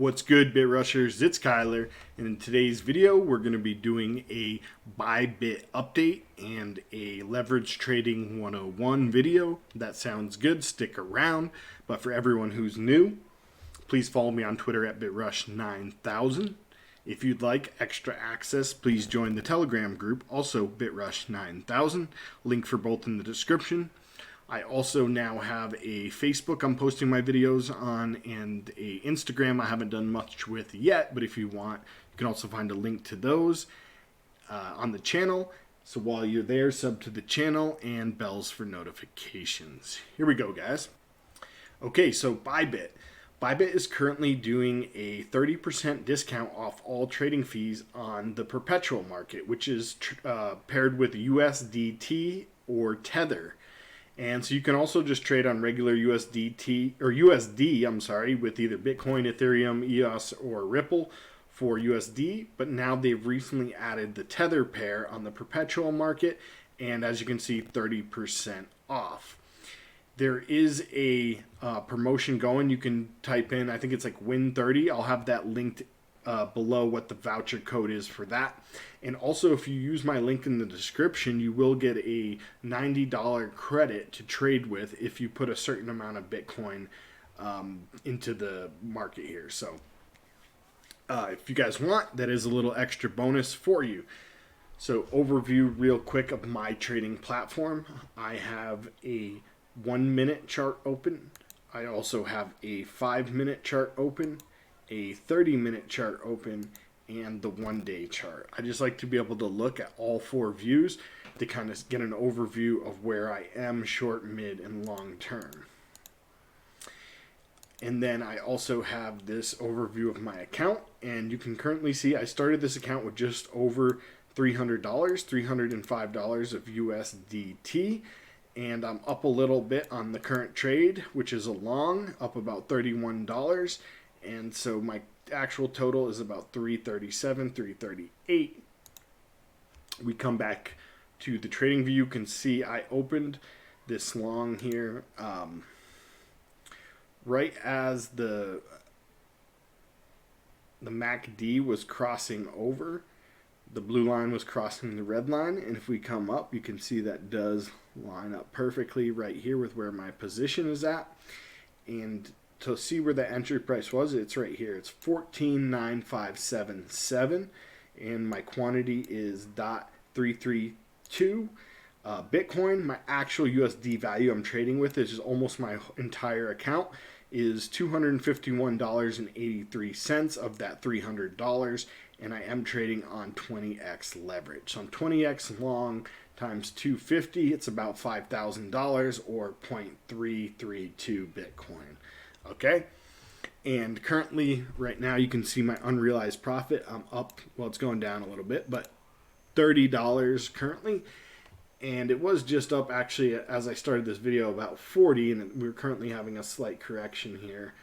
What's good, Bit Rushers? It's Kyler, and in today's video, we're going to be doing a ByBit update and a leverage trading 101 video. That sounds good. Stick around. But for everyone who's new, please follow me on Twitter at BitRush9000. If you'd like extra access, please join the Telegram group, also BitRush9000. Link for both in the description. I also now have a Facebook I'm posting my videos on and a Instagram I haven't done much with yet, but if you want, you can also find a link to those on the channel. So while you're there, sub to the channel and bells for notifications. Here we go, guys. Okay, so ByBit. ByBit is currently doing a 30% discount off all trading fees on the perpetual market, which is paired with USDT or Tether. And so you can also just trade on regular USD, with either Bitcoin, Ethereum, EOS, or Ripple for USD. But now they've recently added the Tether pair on the perpetual market, and as you can see, 30% off. There is a promotion going. You can type in, I think it's like Win30. I'll have that linked below what the voucher code is for that. And also, if you use my link in the description, you will get a $90 credit to trade with if you put a certain amount of Bitcoin into the market here. So if you guys want, that is a little extra bonus for you. So overview real quick of my trading platform. I have a 1 minute chart open. I also have a 5-minute chart open, a 30-minute chart open, and the 1-day chart. I just like to be able to look at all 4 views to kind of get an overview of where I am short, mid, and long term. And then I also have this overview of my account, and you can currently see I started this account with just over $300, $305 of USDT, and I'm up a little bit on the current trade, which is a long, up about $31. And so my actual total is about 337, 338. We come back to the trading view. You can see I opened this long here right as the MACD was crossing over. The blue line was crossing the red line, and if we come up, you can see that does line up perfectly right here with where my position is at. And to see where the entry price was, it's right here. It's 14,957.7, and my quantity is .332 Bitcoin. My actual USD value I'm trading with, is almost my entire account, is $251.83 of that $300, and I am trading on 20x leverage. So I'm 20x long times 250, it's about $5,000 or 0.332 Bitcoin. Okay, and currently right now you can see my unrealized profit. I'm up, well, it's going down a little bit, but $30 currently, and it was just up actually as I started this video about 40, and we're currently having a slight correction here.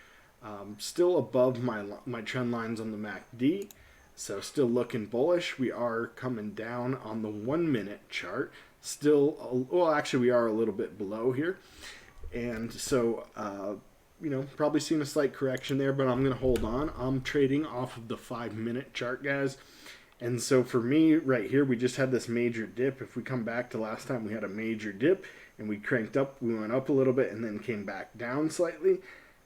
Still above my trend lines on the MACD, so still looking bullish. We are coming down on the 1 minute chart, still, well, actually we are a little bit below here, and so you know, probably seen a slight correction there, but I'm going to hold on. I'm trading off of the 5-minute chart, guys. And so for me right here, we just had this major dip. If we come back to last time, we had a major dip and we cranked up. We went up a little bit and then came back down slightly.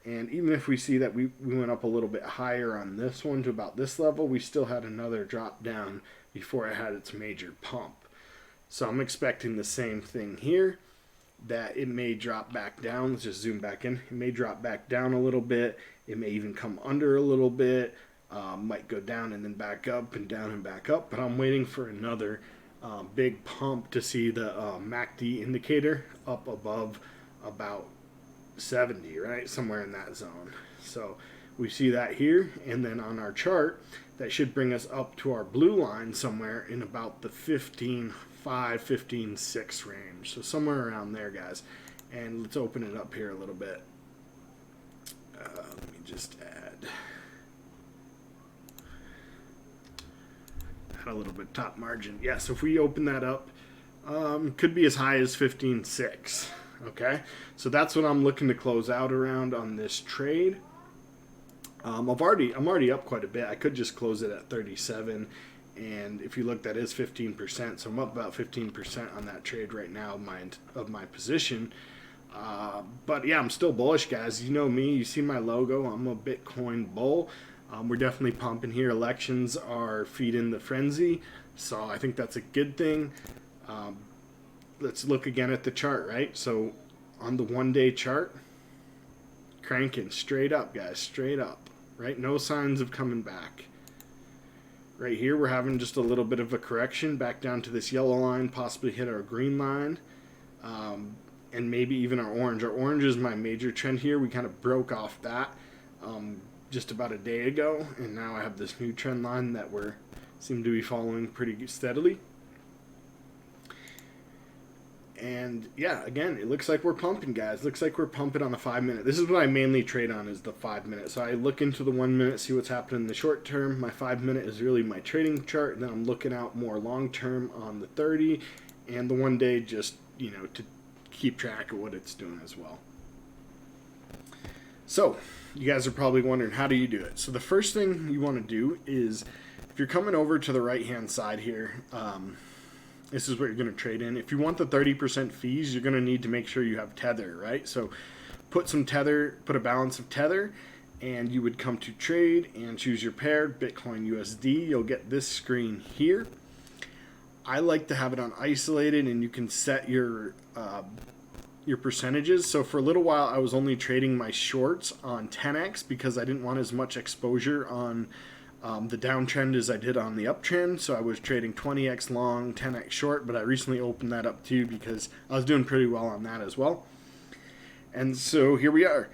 And even if we see that we went up a little bit higher on this one to about this level, we still had another drop down before it had its major pump. So I'm expecting the same thing here, that it may drop back down. Let's just zoom back in. It may drop back down a little bit. It may even come under a little bit. Might go down and then back up and down and back up. But I'm waiting for another big pump to see the MACD indicator up above about 70, right? Somewhere in that zone. So we see that here. And then on our chart, that should bring us up to our blue line somewhere in about the 15.5, 15.6 range. So somewhere around there, guys. And let's open it up here a little bit. Let me just add a little bit top margin. Yeah, so if we open that up, could be as high as 15.6. Okay, so that's what I'm looking to close out around on this trade. I'm already up quite a bit. I could just close it at 37, and if you look, that is 15%. So I'm up about 15% on that trade right now, of my position. But yeah, I'm still bullish, guys. You know me. You see my logo. I'm a Bitcoin bull. We're definitely pumping here. Elections are feeding the frenzy, so I think that's a good thing. Let's look again at the chart, right? So on the 1-day chart, cranking straight up, guys, straight up, right? No signs of coming back. Right here, we're having just a little bit of a correction back down to this yellow line, possibly hit our green line, and maybe even our orange. Our orange is my major trend here. We kind of broke off that just about a day ago, and now I have this new trend line that we seem to be following pretty steadily. And yeah, again, it looks like we're pumping, guys. Looks like we're pumping on the 5-minute. This is what I mainly trade on, is the 5-minute. So I look into the 1 minute, see what's happening in the short term. My 5-minute is really my trading chart, and then I'm looking out more long term on the 30 and the 1 day, just, you know, to keep track of what it's doing as well. So you guys are probably wondering, how do you do it? So the first thing you want to do is, if you're coming over to the right hand side here, this is what you're going to trade in. If you want the 30% fees, you're going to need to make sure you have Tether, right? So put a balance of Tether, and you would come to trade and choose your pair, Bitcoin USD. You'll get this screen here. I like to have it on isolated, and you can set your percentages. So for a little while, I was only trading my shorts on 10x because I didn't want as much exposure on the downtrend as I did on the uptrend. So I was trading 20x long, 10x short, but I recently opened that up too because I was doing pretty well on that as well. And so here we are.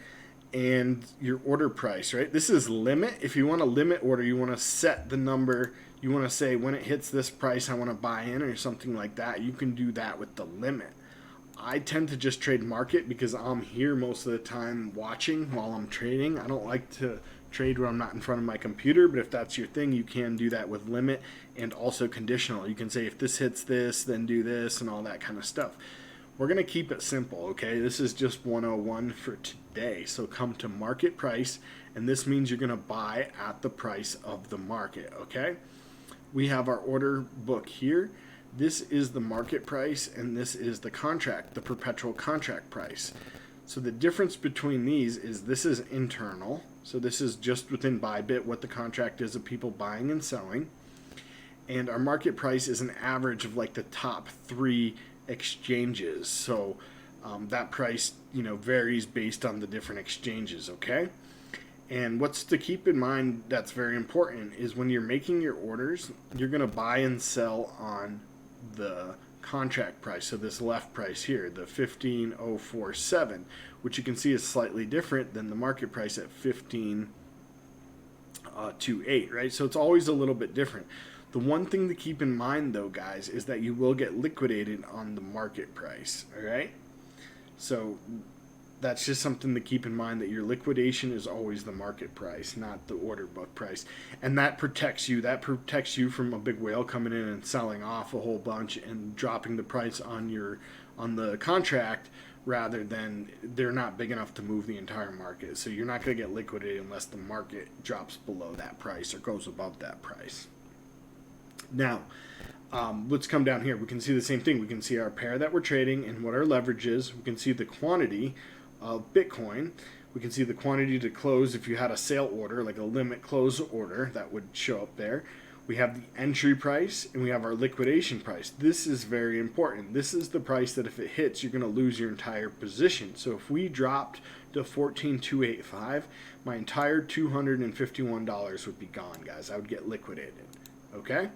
And your order price, right? This is limit. If you want a limit order, you want to set the number. You want to say, when it hits this price, I want to buy in or something like that. You can do that with the limit. I tend to just trade market because I'm here most of the time watching while I'm trading. I don't like to trade where I'm not in front of my computer, but if that's your thing, you can do that with limit and also conditional. You can say, if this hits this, then do this and all that kind of stuff. We're going to keep it simple, okay? This is just 101 for today. So come to market price, and this means you're going to buy at the price of the market, okay? We have our order book here. This is the market price, and this is the contract, the perpetual contract price. So the difference between these is this is internal. So this is just within ByBit what the contract is of people buying and selling. And our market price is an average of like the top 3 exchanges. So that price, you know, varies based on the different exchanges, okay? And what's to keep in mind that's very important is when you're making your orders, you're going to buy and sell on the contract price. So this left price here, the 15,047, which you can see is slightly different than the market price at 15,208, right? So it's always a little bit different. The one thing to keep in mind though, guys, is that you will get liquidated on the market price, all right? So that's just something to keep in mind, that your liquidation is always the market price, not the order book price. And that protects you. That protects you from a big whale coming in and selling off a whole bunch and dropping the price on the contract, rather than they're not big enough to move the entire market. So you're not going to get liquidated unless the market drops below that price or goes above that price. Now, let's come down here. We can see the same thing. We can see our pair that we're trading and what our leverage is. We can see the quantity of Bitcoin. We can see the quantity to close if you had a sale order, like a limit close order, that would show up there. We have the entry price, and we have our liquidation price. This is very important. This is the price that if it hits, you're going to lose your entire position. So if we dropped to 14,285, my entire $251 would be gone, guys. I would get liquidated, okay?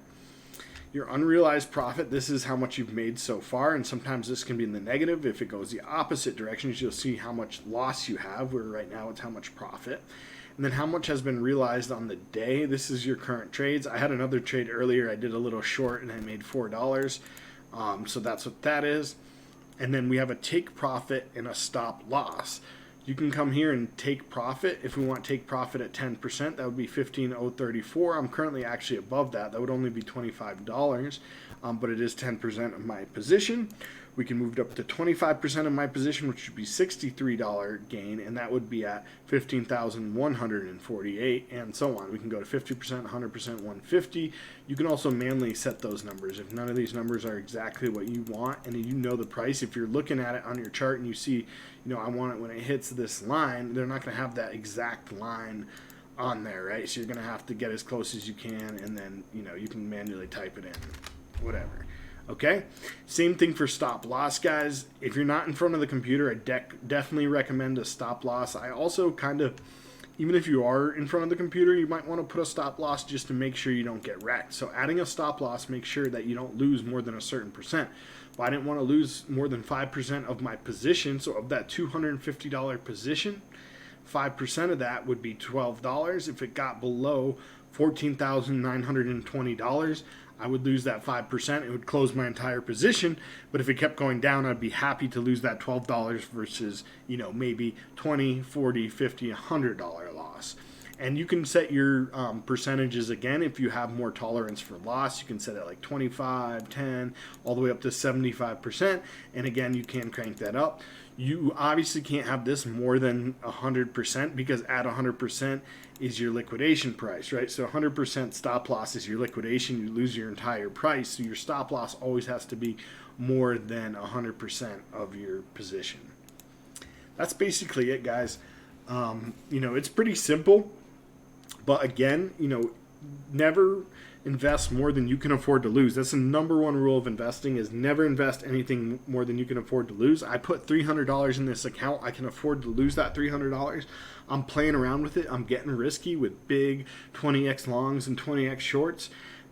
Your unrealized profit, this is how much you've made so far, and sometimes this can be in the negative. If it goes the opposite direction, you'll see how much loss you have, where right now it's how much profit. And then how much has been realized on the day. This is your current trades. I had another trade earlier. I did a little short, and I made $4. So that's what that is. And then we have a take profit and a stop loss. You can come here and take profit. If we want to take profit at 10%, that would be 15,034. I'm currently actually above that. That would only be $25, but it is 10% of my position. We can move it up to 25% of my position, which would be $63 gain, and that would be at 15,148, and so on. We can go to 50%, 100%, 150. You can also manually set those numbers. If none of these numbers are exactly what you want, and you know the price, if you're looking at it on your chart and you see, I want it when it hits this line, they're not going to have that exact line on there, right? So you're going to have to get as close as you can, and then, you can manually type it in, whatever. Okay, same thing for stop loss, guys. If you're not in front of the computer, I definitely recommend a stop loss. I also even if you are in front of the computer, you might want to put a stop loss just to make sure you don't get wrecked. So adding a stop loss makes sure that you don't lose more than a certain percent. Well, I didn't want to lose more than 5% of my position, so of that $250 position, 5% of that would be $12. If it got below $14,920, I would lose that 5%. It would close my entire position. But if it kept going down, I'd be happy to lose that $12 versus, maybe $20, $40, $50, $100 loss. And you can set your percentages again if you have more tolerance for loss. You can set it like 25, 10, all the way up to 75%. And again, you can crank that up. You obviously can't have this more than 100% because at 100% is your liquidation price, right? So 100% stop loss is your liquidation. You lose your entire price. So your stop loss always has to be more than 100% of your position. That's basically it, guys. It's pretty simple. But again, never invest more than you can afford to lose. That's the number one rule of investing, is never invest anything more than you can afford to lose. I put $300 in this account. I can afford to lose that $300. I'm playing around with it. I'm getting risky with big 20x longs and 20x shorts.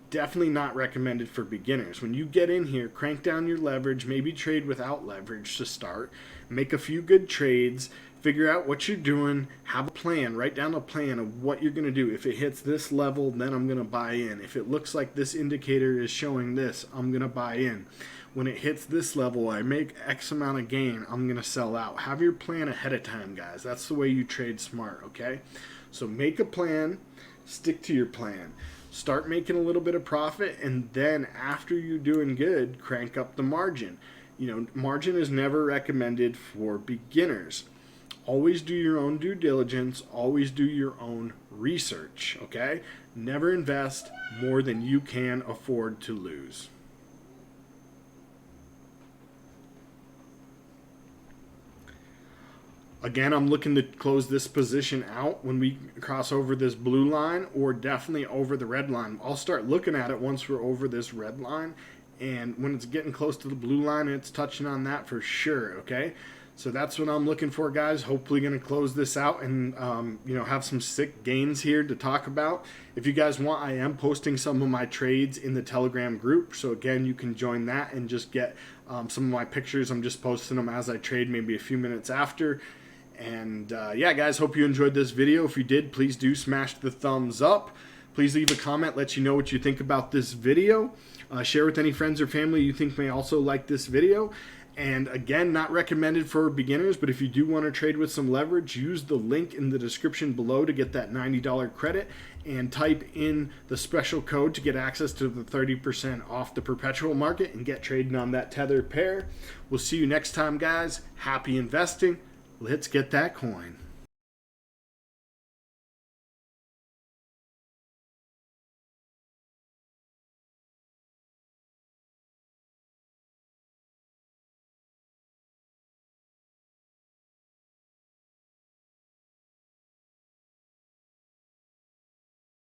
Definitely not recommended for beginners. When you get in here, crank down your leverage, maybe trade without leverage to start, make a few good trades, figure out what you're doing, have a plan, write down a plan of what you're going to do. If it hits this level, then I'm going to buy in. If it looks like this indicator is showing this, I'm going to buy in. When it hits this level, I make X amount of gain, I'm going to sell out. Have your plan ahead of time, guys. That's the way you trade smart, okay? So make a plan, stick to your plan. Start making a little bit of profit, and then after you're doing good, crank up the margin. Margin is never recommended for beginners. Always do your own due diligence. Always do your own research, okay? Never invest more than you can afford to lose. Again, I'm looking to close this position out when we cross over this blue line, or definitely over the red line. I'll start looking at it once we're over this red line, and when it's getting close to the blue line, it's touching on that for sure, okay? So that's what I'm looking for, guys. Hopefully going to close this out and, have some sick gains here to talk about. If you guys want, I am posting some of my trades in the Telegram group. So again, you can join that and just get some of my pictures. I'm just posting them as I trade, maybe a few minutes after. And yeah, guys, hope you enjoyed this video. If you did, please do smash the thumbs up. Please leave a comment, let you know what you think about this video. Share with any friends or family you think may also like this video. And again, not recommended for beginners, but if you do want to trade with some leverage, use the link in the description below to get that $90 credit, and type in the special code to get access to the 30% off the perpetual market and get trading on that Tether pair. We'll see you next time, guys. Happy investing. Let's get that coin.